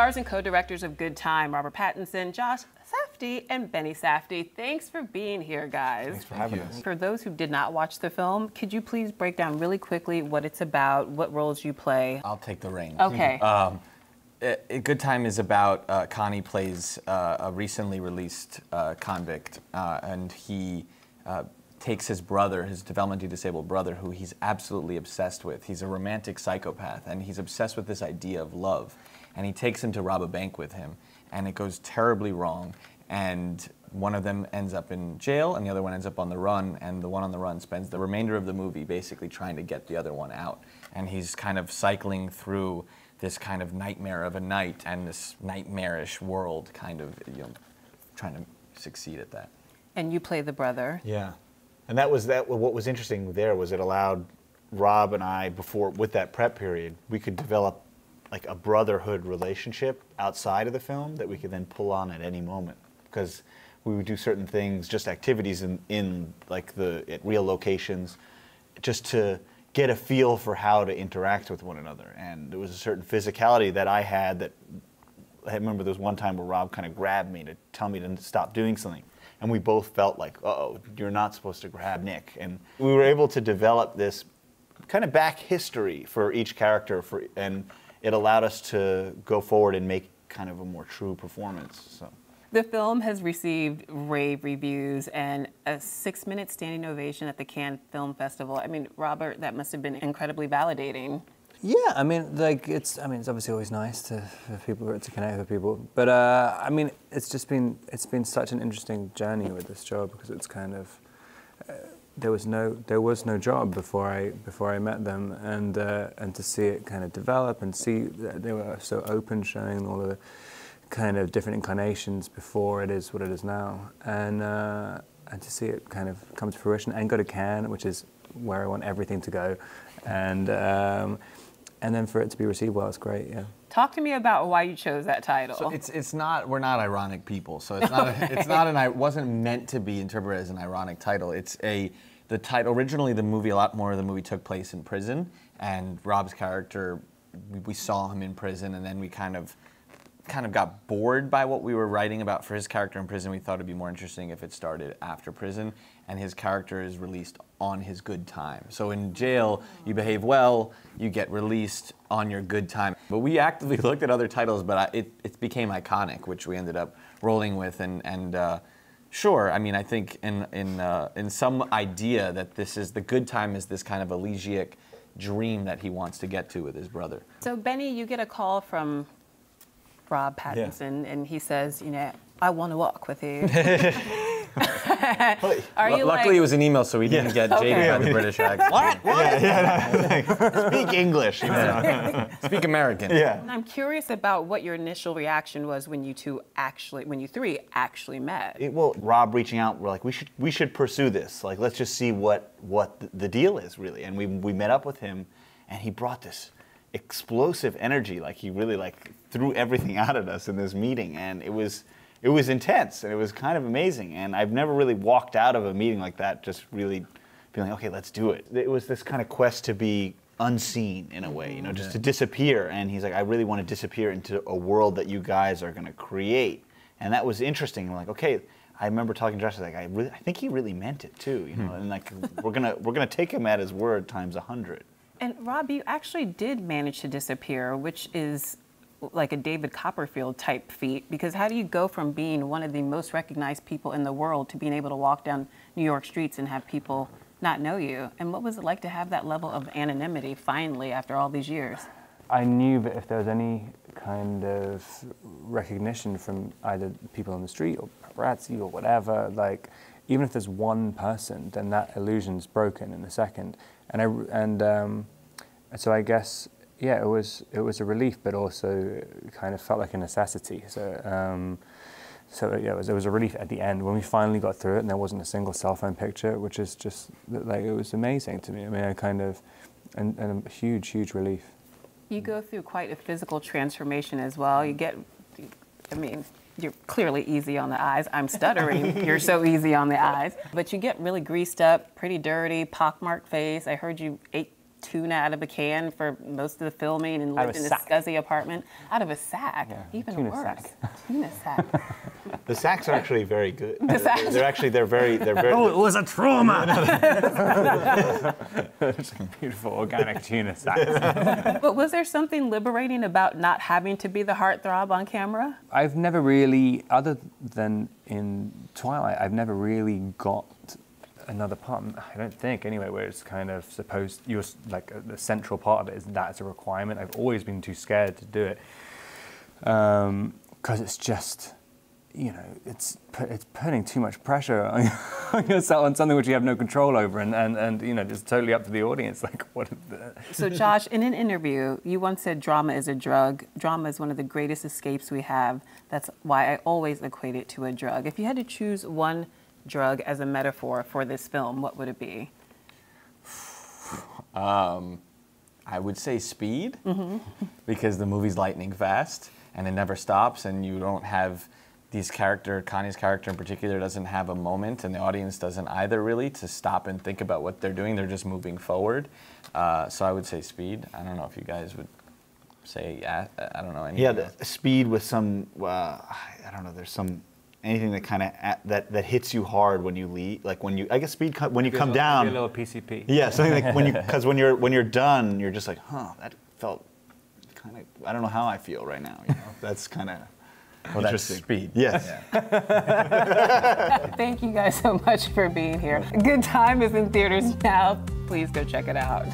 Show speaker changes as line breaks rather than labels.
stars and co-directors of Good Time, Robert Pattinson, Josh Safdie, and Benny Safdie. Thanks for being here, guys.
Thanks for having us.
For those who did not watch the film, could you please break down really quickly what it's about, what roles you play?
I'll take the reins.
Okay.
Good Time is about Connie plays a recently released convict, and he takes his brother, his developmentally disabled brother, who he's absolutely obsessed with. He's a romantic psychopath, and he's obsessed with this idea of love. And he takes him to rob a bank with him, and it goes terribly wrong. And one of them ends up in jail, and the other one ends up on the run, and the one on the run spends the remainder of the movie basically trying to get the other one out. And he's kind of cycling through this kind of nightmare of a night and this nightmarish world, kind of, trying to succeed at that.
And you play the brother.
Yeah. And that was what was interesting there was it allowed Rob and I, with that prep period, we could develop like a brotherhood relationship outside of the film that we could then pull on at any moment, because we would do certain things, just activities at real locations, just to get a feel for how to interact with one another. And there was a certain physicality that I had that I remember there was one time where Rob kind of grabbed me to tell me to stop doing something. And we both felt like, uh-oh, you're not supposed to grab Nick. And we were able to develop this kind of back history for each character, and it allowed us to go forward and make kind of a more true performance. So.
The film has received rave reviews and a 6-minute standing ovation at the Cannes Film Festival. I mean, Robert, that must have been incredibly validating.
Yeah, I mean, it's obviously always nice for people to connect with people, but I mean, it's been such an interesting journey with this job, because it's kind of there was no job before I met them, and to see it kind of develop and see that they were so open, showing all of the kind of different incarnations before it is what it is now, and to see it kind of come to fruition and go to Cannes, which is where I want everything to go, and then for it to be received well, it's great, yeah.
Talk to me about why you chose that title.
So we're not ironic people, so it wasn't meant to be interpreted as an ironic title. The title, originally a lot of the movie took place in prison, and Rob's character, we saw him in prison, and then we kind of got bored by what we were writing about for his character in prison. We thought it'd be more interesting if it started after prison, and his character is released on his good time. So in jail, you behave well, you get released on your good time. But we actively looked at other titles, but it became iconic, which we ended up rolling with. And sure, I mean, I think in some idea that the good time is this kind of elegiac dream that he wants to get to with his brother.
So Benny, you get a call from Rob Pattinson, and he says, I want to walk with you.
Luckily, it was an email, so we didn't get jaded by the British accent.
What?
Speak English.
Speak American.
Yeah.
I'm curious about what your initial reaction was when you three actually met.
Rob reaching out, we're like, we should pursue this. Like, let's just see what the deal is, really. And we met up with him, and he brought this explosive energy. Like, he really threw everything out at us in this meeting, and it was intense, and it was kind of amazing. And I've never really walked out of a meeting like that just really feeling, okay, let's do it. It was this kind of quest to be unseen in a way, just to disappear. And he's like, I really want to disappear into a world that you guys are going to create. And that was interesting. I'm like, okay. I remember talking to Josh, like, I think he really meant it too, and like we're gonna take him at his word times 100.
And Rob, you actually did manage to disappear, which is like a David Copperfield type feat, because how do you go from being one of the most recognized people in the world to being able to walk down New York streets and have people not know you? And what was it like to have that level of anonymity finally after all these years?
I knew that if there was any kind of recognition from either people on the street or paparazzi or whatever, like even if there's one person, then that illusion's broken in a second. So I guess, yeah, it was a relief, but also kind of felt like a necessity. So yeah, it was a relief at the end when we finally got through it, and there wasn't a single cell phone picture, which is just like, it was amazing to me. I mean, and a huge relief.
You go through quite a physical transformation as well. You're clearly easy on the eyes. I'm stuttering. You're so easy on the eyes. But you get really greased up, pretty dirty, pockmarked face. I heard you ate tuna out of a can for most of the filming and
Out
lived
of a
in a
sack.
scuzzy apartment. Out of a sack,
Yeah,
even
tuna
worse.
sack.
Tuna sack.
The sacks are actually very good.
sacks.
They're very.
Oh, it was a trauma! Beautiful organic tuna sacks.
But was there something liberating about not having to be the heartthrob on camera?
I've never really, other than in Twilight, I've never really got another part, I don't think anyway, where it's kind of supposed, the central part of it is that's a requirement. I've always been too scared to do it. Because it's just, it's putting too much pressure on yourself on something which you have no control over, and it's totally up to the audience. Like, what is that?
So Josh, in an interview, you once said drama is a drug. Drama is one of the greatest escapes we have. That's why I always equate it to a drug. If you had to choose one drug as a metaphor for this film, what would it be?
I would say speed, because the movie's lightning fast and it never stops, and you don't have Connie's character in particular doesn't have a moment, and the audience doesn't either really, to stop and think about what they're doing. They're just moving forward. So I would say speed. I don't know if you guys would say, I don't know.
Yeah, the speed with some, I don't know, there's some, anything that kind of, that hits you hard when you leave, like when you, I guess speed, when you come down.
A little PCP.
Yeah, something like because when you're done, you're just like, that felt kind of, I don't know how I feel right now. That's kind of interesting.
That's speed.
Yes.
Thank you guys so much for being here. Good Time is in theaters now. Please go check it out.